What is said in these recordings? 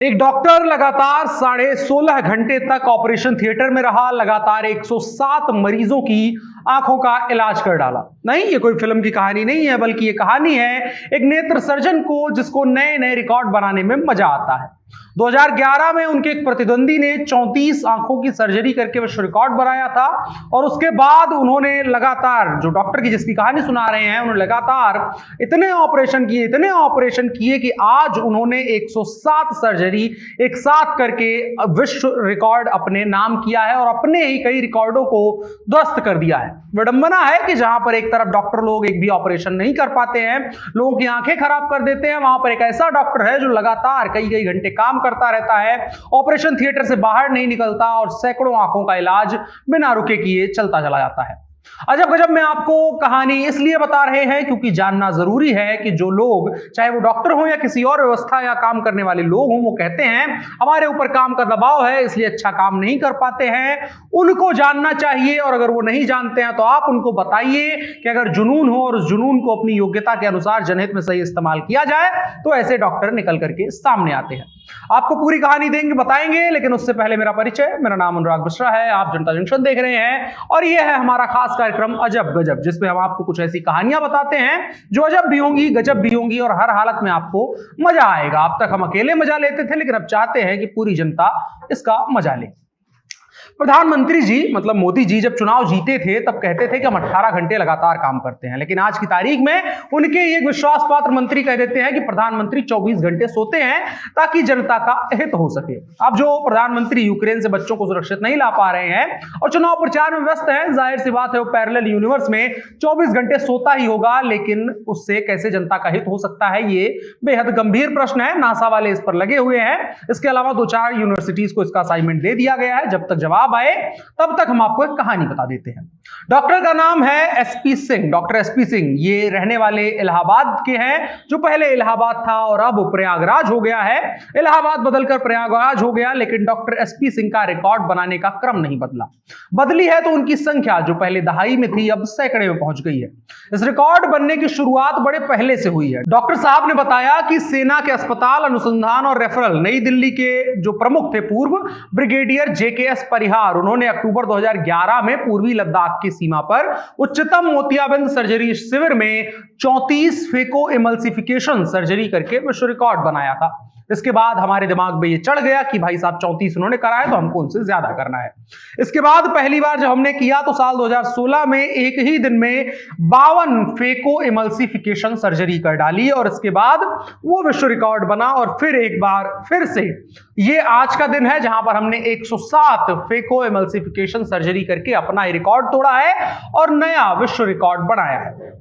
एक डॉक्टर लगातार 16.5 घंटे तक ऑपरेशन थिएटर में रहा, लगातार 107 मरीजों की आंखों का इलाज कर डाला। नहीं, ये कोई फिल्म की कहानी नहीं है, बल्कि ये कहानी है एक नेत्र सर्जन को जिसको नए नए रिकॉर्ड बनाने में मजा आता है। 2011 में उनके एक प्रतिद्वंदी ने 34 आंखों की सर्जरी करके विश्व रिकॉर्ड बनाया था और उसके बाद उन्होंने लगातार, जो डॉक्टर की जिसकी कहानी सुना रहे हैं, उन्होंने लगातार इतने ऑपरेशन किए कि आज उन्होंने 107 सर्जरी एक साथ करके विश्व रिकॉर्ड अपने नाम किया है और अपने ही कई रिकॉर्डों को ध्वस्त कर दिया है। विडंबना है कि जहां पर एक तरफ डॉक्टर लोग एक भी ऑपरेशन नहीं कर पाते हैं, लोगों की आंखें खराब कर देते हैं, वहां पर एक ऐसा डॉक्टर है जो लगातार कई घंटे काम करता रहता है, ऑपरेशन थिएटर से बाहर नहीं निकलता और सैकड़ों आंखों का इलाज बिना रुके किए चलता चला जाता है। अजब गजब में आपको कहानी इसलिए बता रहे हैं क्योंकि जानना जरूरी है कि जो लोग, चाहे वो डॉक्टर हो या किसी और व्यवस्था या काम करने वाले लोग हों, वो कहते हैं हमारे ऊपर काम का दबाव है इसलिए अच्छा काम नहीं कर पाते हैं, उनको जानना चाहिए। और अगर वो नहीं जानते हैं तो आप उनको बताइए कि अगर जुनून हो और उस जुनून को अपनी योग्यता के अनुसार जनहित में सही इस्तेमाल किया जाए तो ऐसे डॉक्टर निकल करके सामने आते हैं। आपको पूरी कहानी देंगे, बताएंगे, लेकिन उससे पहले मेरा परिचय। मेरा नाम अनुराग मिश्रा है, आप जनता जंक्शन देख रहे हैं और यह है हमारा खास कार्यक्रम अजब गजब, जिसमें हम आपको कुछ ऐसी कहानियां बताते हैं जो अजब भी होंगी, गजब भी होंगी और हर हालत में आपको मजा आएगा। अब तक हम अकेले मजा लेते थे, लेकिन अब चाहते हैं कि पूरी जनता इसका मजा ले। प्रधानमंत्री जी मतलब मोदी जी जब चुनाव जीते थे तब कहते थे कि हम 18 घंटे लगातार काम करते हैं, लेकिन आज की तारीख में उनके एक विश्वास पात्र मंत्री कह देते हैं कि प्रधानमंत्री 24 घंटे सोते हैं ताकि जनता का हित हो सके। अब जो प्रधानमंत्री यूक्रेन से बच्चों को सुरक्षित नहीं ला पा रहे हैं और चुनाव प्रचार में व्यस्त हैं, जाहिर सी बात है वो पैरेलल यूनिवर्स में 24 घंटे सोता ही होगा, लेकिन उससे कैसे जनता का हित हो सकता है, ये बेहद गंभीर प्रश्न है। नासा वाले इस पर लगे हुए हैं। इसके अलावा 2-4 यूनिवर्सिटीज को इसका असाइनमेंट दे दिया गया है। जब तक जवाब आए तब तक हम आपको एक कहानी बता देते हैं। डॉक्टर का नाम है SP Singh. Doctor SP Singh ये रहने वाले इलाहाबाद के हैं, जो पहले इलाहाबाद था और अब प्रयागराज हो गया है। इलाहाबाद बदलकर प्रयागराज हो गया, लेकिन डॉक्टर एसपी सिंह का रिकॉर्ड बनाने का क्रम नहीं बदला। बदली है तो उनकी संख्या जो पहले दहाई में थी अब सैकड़े में पहुंच गई है। इस रिकॉर्ड बनने की शुरुआत बड़े पहले से हुई है। डॉक्टर साहब ने बताया कि सेना के अस्पताल अनुसंधान और रेफरल नई दिल्ली के जो प्रमुख थे पूर्व ब्रिगेडियर जेकेएस परिहार, उन्होंने अक्टूबर 2011 में पूर्वी लद्दाख की सीमा पर उच्चतम मोतियाबिंद सर्जरी शिविर में 34 फेको इमल्सिफिकेशन सर्जरी करके विश्व रिकॉर्ड बनाया था। इसके बाद हमारे दिमाग में ये चढ़ गया कि भाई साहब 34 उन्होंने करा है तो हमको उनसे ज्यादा करना है। इसके बाद पहली बार जब हमने किया तो साल 2016 में एक ही दिन में 52 फेको इमल्सिफिकेशन सर्जरी कर डाली और इसके बाद वो विश्व रिकॉर्ड बना और फिर एक बार फिर से ये आज का दिन है जहां पर हमने 107 फेको इमल्सिफिकेशन सर्जरी करके अपना रिकॉर्ड तोड़ा है और नया विश्व रिकॉर्ड बनाया है।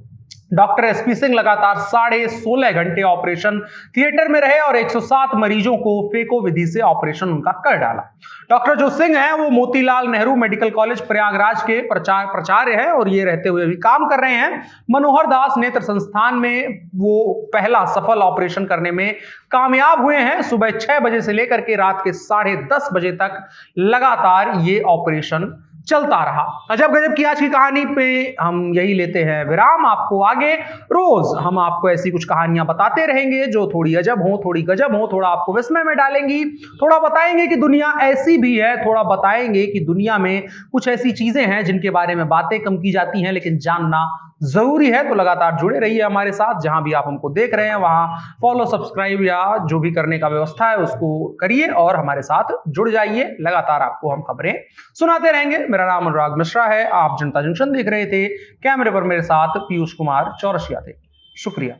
डॉक्टर एसपी सिंह लगातार 16.5 घंटे ऑपरेशन थिएटर में रहे और 107 मरीजों को फेको विधि से ऑपरेशन उनका कर डाला। डॉक्टर जो सिंह हैं वो मोतीलाल नेहरू मेडिकल कॉलेज प्रयागराज के प्राचार्य हैं और ये रहते हुए भी काम कर रहे हैं। मनोहर दास नेत्र संस्थान में वो पहला सफल ऑपरेशन करने में कामयाब हुए हैं। सुबह 6 बजे से लेकर के रात के 10:30 बजे तक लगातार ये ऑपरेशन चलता रहा। अजब गजब की आज की कहानी पे हम यही लेते हैं विराम। आपको आगे रोज हम आपको ऐसी कुछ कहानियां बताते रहेंगे जो थोड़ी अजब हो, थोड़ी गजब हो, थोड़ा आपको विस्मय में डालेंगी, थोड़ा बताएंगे कि दुनिया ऐसी भी है, थोड़ा बताएंगे कि दुनिया में कुछ ऐसी चीजें हैं जिनके बारे में बातें कम की जाती हैं लेकिन जानना जरूरी है। तो लगातार जुड़े रहिए हमारे साथ, जहां भी आप हमको देख रहे हैं वहां फॉलो, सब्सक्राइब या जो भी करने का व्यवस्था है उसको करिए और हमारे साथ जुड़ जाइए। लगातार आपको हम खबरें सुनाते रहेंगे। मेरा नाम अनुराग मिश्रा है, आप जनता जंक्शन देख रहे थे। कैमरे पर मेरे साथ पीयूष कुमार चौरसिया थे। शुक्रिया।